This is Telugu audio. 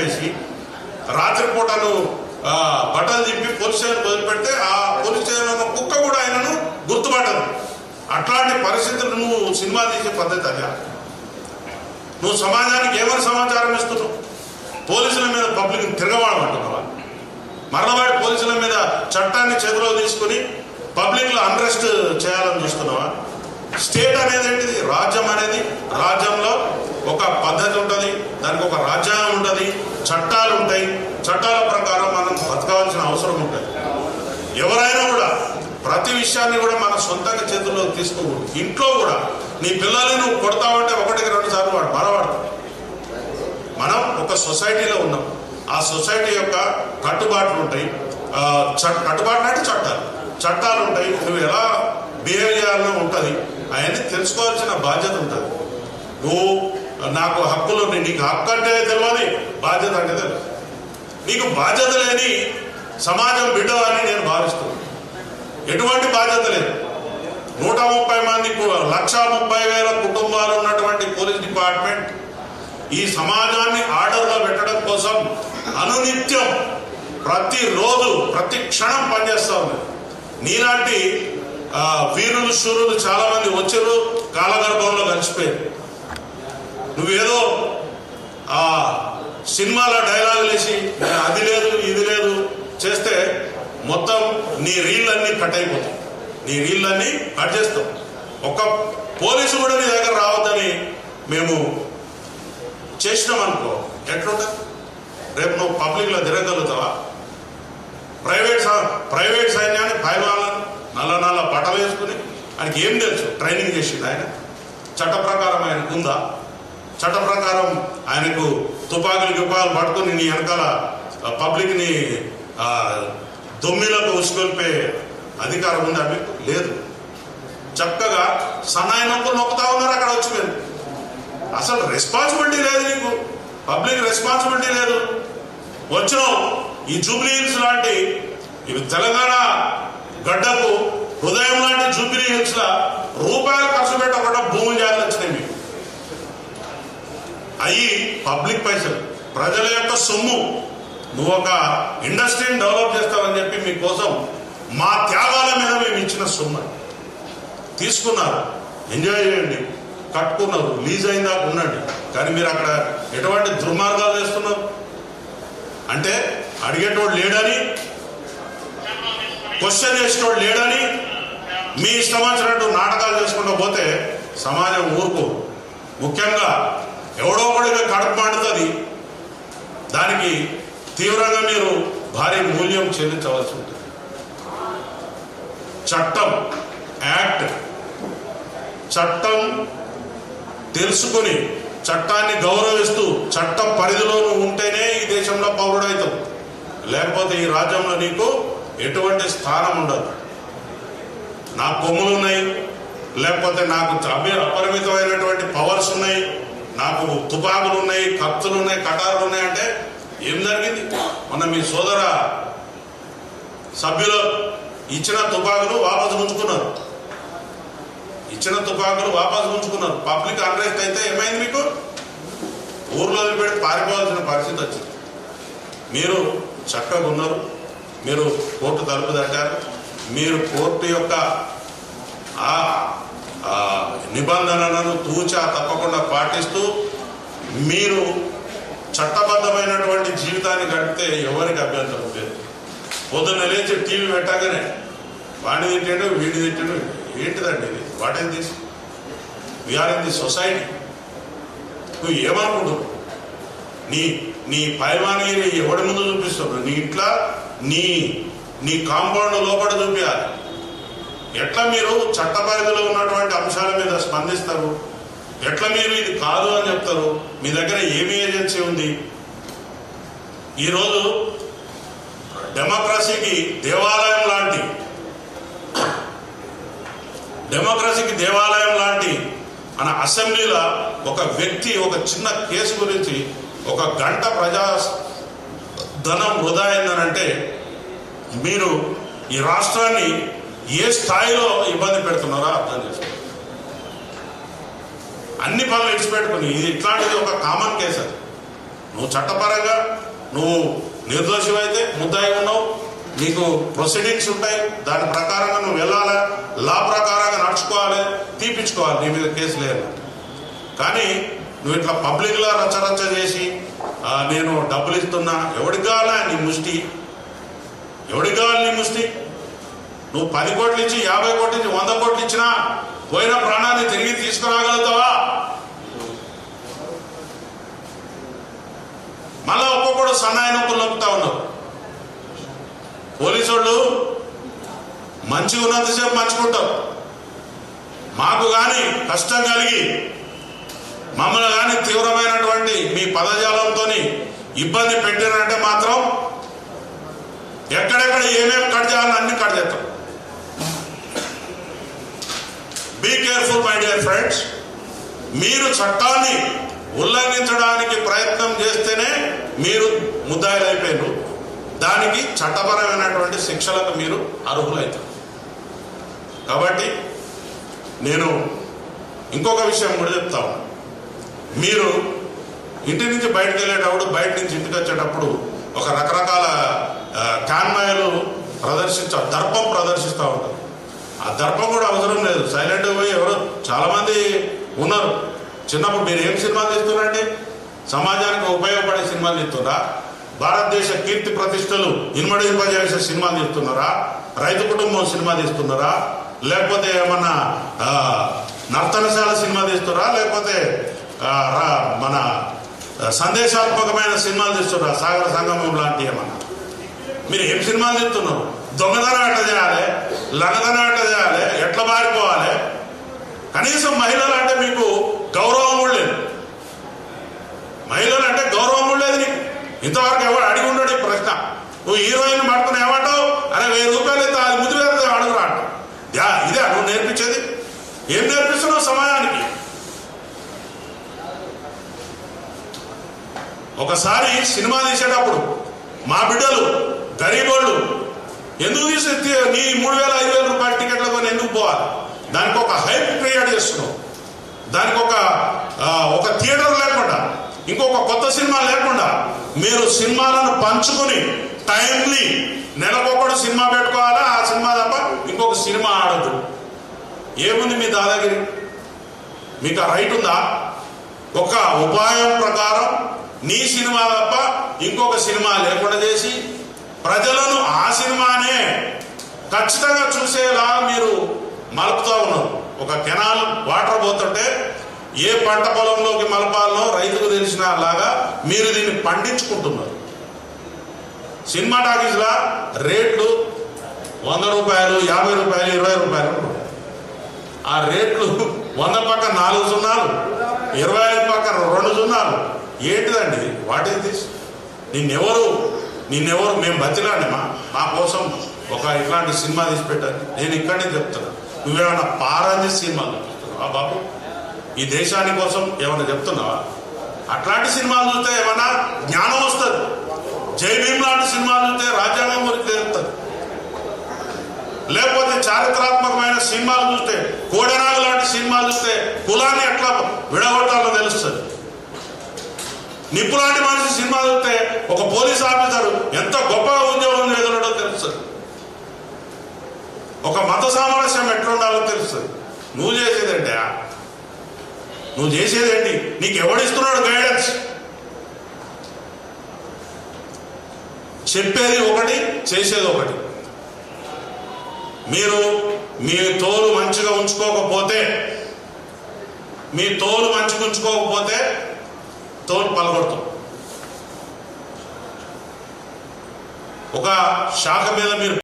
చెప్పేసి రాత్రిపూటను బట్టలు తిప్పి పోలీస్ స్టేషన్ వదిలిపెడితే ఆ పోలీస్ స్టేషన్ కుక్క కూడా ఆయనను గుర్తుపట్టదు. అట్లాంటి పరిస్థితులు నువ్వు సినిమా తీసే పద్ధతి అదే. నువ్వు సమాజానికి ఏమైనా సమాచారం ఇస్తున్నావు? పోలీసుల మీద పబ్లిక్ తిరగవాడమంటున్నావా? మరణవాడి పోలీసుల మీద చట్టాన్ని చేతిలో తీసుకుని పబ్లిక్లో అన్రెస్ట్ చేయాలని చూస్తున్నావా? స్టేట్ అనేది ఏంటిది? రాజ్యం అనేది, రాజ్యంలో ఒక పద్ధతి ఉంటుంది, దానికి ఒక రాజ్యాంగం ఉంటుంది, చట్టాలు ఉంటాయి. చట్టాల ప్రకారం మనం బతకాల్సిన అవసరం ఉంటుంది. ఎవరైనా కూడా ప్రతి విషయాన్ని కూడా మన సొంతంగా చేతుల్లో తీసుకోకూడదు. ఇంట్లో కూడా నీ పిల్లల్ని నువ్వు కొడతావంటే 1-2 సార్లు వాడు బలవాడతాడు. మనం ఒక సొసైటీలో ఉన్నాం. ఆ సొసైటీ యొక్క కట్టుబాట్లు ఉంటాయి. కట్టుబాట్లు అంటే చట్టాలు ఉంటాయి. నువ్వు ఎలా బిహేవ్ చేయాలో ఉంటుంది. అవన్నీ తెలుసుకోవాల్సిన బాధ్యత ఉంటుంది. నువ్వు నాకు హక్కులు, నీకు హక్కు అంటే తెలియదు, బాధ్యత అంటే తెలియదు. నీకు బాధ్యత లేని సమాజం బిడ్డ అని నేను భావిస్తున్నాను. ఎటువంటి బాధ్యత లేదు. 130 మంది 1,30,000 కుటుంబాలు ఉన్నటువంటి పోలీస్ డిపార్ట్మెంట్ ఈ సమాజాన్ని ఆర్డర్లో పెట్టడం కోసం అనునిత్యం ప్రతిరోజు ప్రతి క్షణం పనిచేస్తూ ఉంది. నీలాంటి వీరులు శూరులు చాలా మంది వచ్చారు, కాలగర్భంలో కలిసిపోయారు. నువ్వేదో సినిమాలో డైలాగులు వేసి అది లేదు ఇది లేదు చేస్తే మొత్తం నీ రీళ్ళన్నీ కట్ అయిపోతాయి. నీ రీళ్ళన్నీ కట్ చేస్తాం. ఒక పోలీసు కూడా నీ దగ్గర రావద్దని మేము చేసినాం అనుకో, ఎట్లుంటుంది? రేపు నువ్వు పబ్లిక్లో తిరగలుగుతావా? ప్రైవేట్ సైన్యాన్ని పైవాళ్ళని నల్ల బట్టలు వేసుకుని ఆయనకి ఏం తెలుసు? ట్రైనింగ్ చేసింది ఆయన. చట్ట ప్రకారం ఆయనకు ఉందా? చట్ట ప్రకారం ఆయనకు తుపాకులు పట్టుకుని నీ వెనకాల పబ్లిక్ని దొమ్మిలకు ఉసుకొల్పే అధికారం ఉందా మీకు? లేదు. చక్కగా సన్నాయి నొక్కుతా ఉన్నారు అక్కడ వచ్చి. మీరు అసలు రెస్పాన్సిబిలిటీ లేదు నీకు, పబ్లిక్ రెస్పాన్సిబిలిటీ లేదు. వచ్చినావు ఈ జూబ్లీ హిల్స్ లాంటి ఇవి తెలంగాణ గడ్డకు హృదయం లాంటి జూబ్లీ హిల్స్ లా రూపాయలు ఖర్చు పెట్టకుండా భూములు జాగ్రత్త వచ్చినాయి మీకు. అవి పబ్లిక్ పైసలు, ప్రజల యొక్క సొమ్ము. నువ్వు ఒక ఇండస్ట్రీని డెవలప్ చేస్తావని చెప్పి మీకోసం మా త్యాగాల మీద మేము ఇచ్చిన సొమ్ము తీసుకున్నారు. ఎంజాయ్ చేయండి, కట్టుకున్నారు, లీజ్ అయిందా ఉండండి. కానీ మీరు అక్కడ ఎటువంటి దుర్మార్గాలు చేస్తున్నారు అంటే అడిగేటోడు లేడని, క్వశ్చన్ చేసేటోడు లేడని మీ ఇష్టం వచ్చినట్టు నాటకాలు చేసుకుంటూ పోతే సమాజం ఊరుకో. ముఖ్యంగా ఎవడో ఒకడిగా కడుపు మండుతుంది. దానికి తీవ్రంగా మీరు భారీ మూల్యం చెల్లించవలసి ఉంటుంది. చట్టం, యాక్ట్, చట్టం తెలుసుకుని చట్టాన్ని గౌరవిస్తూ చట్టం పరిధిలో ఉంటేనే ఈ దేశంలో పౌరుడవుతావు. లేకపోతే ఈ రాజ్యంలో నీకు ఎటువంటి స్థానం ఉండదు. నాకు కొమ్ములు ఉన్నాయి, లేకపోతే నాకు అపరిమితమైనటువంటి పవర్స్ ఉన్నాయి, నాకు తుపాకులు ఉన్నాయి, కత్తులు ఉన్నాయి, కటారులు ఉన్నాయి అంటే ఏం జరిగింది? మొన్న మీ సోదర సభ్యులు ఇచ్చిన తుపాకులు వాపసు ఉంచుకున్నారు. పబ్లిక్ అన్రెస్ట్ అయితే ఏమైంది? మీకు ఊర్లో వదిలిపెట్టి పారిపోవాల్సిన పరిస్థితి వచ్చింది. మీరు చక్కగా ఉన్నారు, మీరు కోర్టు తలుపు తట్టారు, మీరు కోర్టు యొక్క నిబంధనలను తూచా తప్పకుండా పాటిస్తూ మీరు చట్టబద్ధమైనటువంటి జీవితాన్ని గడిపితే ఎవరికి అభ్యంతరం లేదు. పొద్దున్న లేచి టీవీ పెట్టగానే వాడిని తిట్టాడు, వీడిని తిట్టాడు. ఏంటిదండి ఇది? What is this? We are in the society. నువ్వు ఏమనుకుంటున్నావు? నీ పైవానికి ఎవడి ముందు చూపిస్తున్నావు? నీ ఇంట్లో నీ కాంపౌండ్ లోపల చూపించాలి. ఎట్లా మీరు చట్ట పరిధిలో ఉన్నటువంటి అంశాల మీద స్పందిస్తారు? ఎట్లా మీరు ఇది కాదు అని చెప్తారు? మీ దగ్గర ఏమి ఏజెన్సీ ఉంది? ఈరోజు డెమోక్రసీకి దేవాలయం లాంటి మన అసెంబ్లీలో ఒక వ్యక్తి ఒక చిన్న కేసు గురించి 1 గంట ప్రజా ధనం వృధా అయిందనంటే మీరు ఈ రాష్ట్రాన్ని ఏ స్థాయిలో ఇబ్బంది పెడుతున్నారో అర్థం చేసుకోండి. అన్ని పనులు ఇచ్చిపెట్టుకుని ఇది ఇట్లాంటిది ఒక కామన్ కేసు. అది నువ్వు చట్టపరంగా నువ్వు నిర్దోషమైతే ముద్దాయి ఉన్నావు, నీకు ప్రొసీడింగ్స్ ఉంటాయి, దాని ప్రకారంగా నువ్వు వెళ్ళాలి, లా ప్రకారంగా నడుచుకోవాలి, తీపించుకోవాలి, నీ మీద కేసు లేదు. కానీ నువ్వు ఇట్లా పబ్లిక్లో రచ్చరచ్చ చేసి నేను డబ్బులు ఇస్తున్నా, ఎవడికి కావాలా నీ ముష్టి, ఎవడికి కావాలి నీ ముష్టి? నువ్వు 10 కోట్లు ఇచ్చి 50 కోట్లు ఇచ్చి 100 కోట్లు ఇచ్చినా పోయిన ప్రాణాన్ని తిరిగి తీసుకురాగలుగుతావా? మళ్ళా ఒక్కొక్కడు సన్నాయి నొప్పులు నొక్కుతా ఉన్నారు. పోలీసు వాళ్ళు మంచిగా ఉన్నంతసేపు మంచుకుంటారు. మాకు కానీ కష్టం కలిగి మమ్మల్ని కానీ తీవ్రమైనటువంటి మీ పదజాలంతో ఇబ్బంది పెట్టారంటే మాత్రం ఎక్కడెక్కడ ఏమేమి కట్ చేయాలని అన్ని కట్ చేస్తాం. Be careful my dear friends. మీరు చట్టాన్ని ఉల్లంఘించడానికి ప్రయత్నం చేస్తేనే మీరు ముద్దాయిలు అయిపోయారు. దానికి చట్టపరమైనటువంటి శిక్షలకు మీరు అర్హులవుతారు. కాబట్టి నేను ఇంకొక విషయం కూడా చెప్తాను. మీరు ఇంటి నుంచి బయటకు వెళ్ళేటప్పుడు, బయట నుంచి ఇంటికి వచ్చేటప్పుడు ఒక రకరకాల కాన్వాయ్లు దర్పం ప్రదర్శిస్తూ ఉంటారు. ఆ దర్పం కూడా అవసరం లేదు, సైలెంట్గా పోయి ఎవరు చాలామంది ఉన్నారు. చిన్నప్పుడు మీరు ఏం సినిమాలు తీస్తున్నారండి? సమాజానికి ఉపయోగపడే సినిమాలు తీస్తున్నారా? భారతదేశ కీర్తి ప్రతిష్టలు ఇనుమడింపజేసే సినిమాలు తీస్తున్నారా? రైతు కుటుంబం సినిమా తీస్తున్నారా? లేకపోతే ఏమన్నా నర్తనశాల సినిమా తీస్తున్నారా? లేకపోతే మన సందేశాత్మకమైన సినిమాలు తీస్తున్నారా? సాగర సంగమం లాంటి ఏమన్నా? మీరు ఏం సినిమాలు తీస్తున్నారు? దొంగతనం ఎట్లా చేయాలి, లంగతనం ఎట్లా చేయాలి, ఎట్లా మారిపోవాలి? కనీసం మహిళలు అంటే మీకు గౌరవం కూడా లేదు. మహిళలు అంటే గౌరవం కూడా లేదు నీకు. ఇంతవరకు ఎవరు అడిగి ఉండడు ఈ ప్రశ్న. నువ్వు హీరోయిన్ పడుతున్నా ఏమంటావు? అరే 1000 రూపాయలు ఇస్తా, అది ముద్దు వేరే అడుగురా అంట. ఇదే నువ్వు నేర్పించేది? ఏం నేర్పిస్తున్నావు సమాజానికి? ఒకసారి సినిమా తీసేటప్పుడు మా బిడ్డలు గరీబోళ్ళు ఎందుకు తీసి నీ 3000 5000 రూపాయల టికెట్ల కొని ఎందుకు పోవాలి? దానికి ఒక హైప్ క్రియేట్ చేస్తున్నావు. దానికి ఒక థియేటర్ లేకుండా, ఇంకొక కొత్త సినిమా లేకుండా మీరు సినిమాలను పంచుకొని టైమ్లీ నెలకొకడు సినిమా పెట్టుకోవాలా. ఆ సినిమా తప్ప ఇంకొక సినిమా ఆడద్దు. ఏముంది మీ దాదాగిరి? మీకు ఆ రైట్ ఉందా? ఒక ఉపాయం ప్రకారం నీ సినిమా తప్ప ఇంకొక సినిమా లేకుండా చేసి ప్రజలను ఆ సినిమానే ఖచ్చితంగా చూసేలా మీరు మలుపుతా ఉన్నారు. ఒక కెనాల్ వాటర్ పోతుంటే ఏ పంట పొలంలోకి మలపాలనో రైతుకు తెలిసిన లాగా మీరు దీన్ని పండించుకుంటున్నారు. సినిమా టాకీస్లా రేట్లు 100 రూపాయలు, 50 రూపాయలు, 20 రూపాయలు. ఆ రేట్లు 100 పక్క 4 సున్నాలు, 25 పక్క 2 సున్నాలు. ఏంటిదండి? What is this? నిన్నెవరు మేము బతిలాండి మా కోసం ఒక ఇట్లాంటి సినిమా తీసి పెట్టాలి. నేను ఇక్కడే చెప్తున్నా, నువ్వేమన్నా పారంజి సినిమాలు చూస్తున్నావా బాబు? ఈ దేశాని కోసం ఏమన్నా చెప్తున్నావా? అట్లాంటి సినిమాలు చూస్తే ఏమన్నా జ్ఞానం వస్తుంది. జై భీమ్ లాంటి సినిమాలు చూస్తే రాజ్యాంగం గురించి తెలుస్తుంది. లేకపోతే చారిత్రాత్మకమైన సినిమాలు చూస్తే, కోడెనాగు లాంటి సినిమాలు చూస్తే కులాన్ని ఎట్లా విడగొట్టాలో తెలుస్తుంది. నిప్పు లాంటి మనిషి సినిమా చూస్తే ఒక పోలీస్ ఆఫీసర్ ఎంత గొప్పగా ఉద్యోగం చేయగలడో తెలుస్తుంది. ఒక మత సామరస్యం ఎట్లుండాలో తెలుస్తుంది. నువ్వు చేసేదేంటి? నువ్వు చేసేదేంటి? నీకు ఎవడిస్తున్నాడు గైడెన్స్? చెప్పేది ఒకటి, చేసేది ఒకటి. మీరు మీ తోలు మంచిగా ఉంచుకోకపోతే తోలు పలగొడతాం. ఒక శాఖ మీద మీరు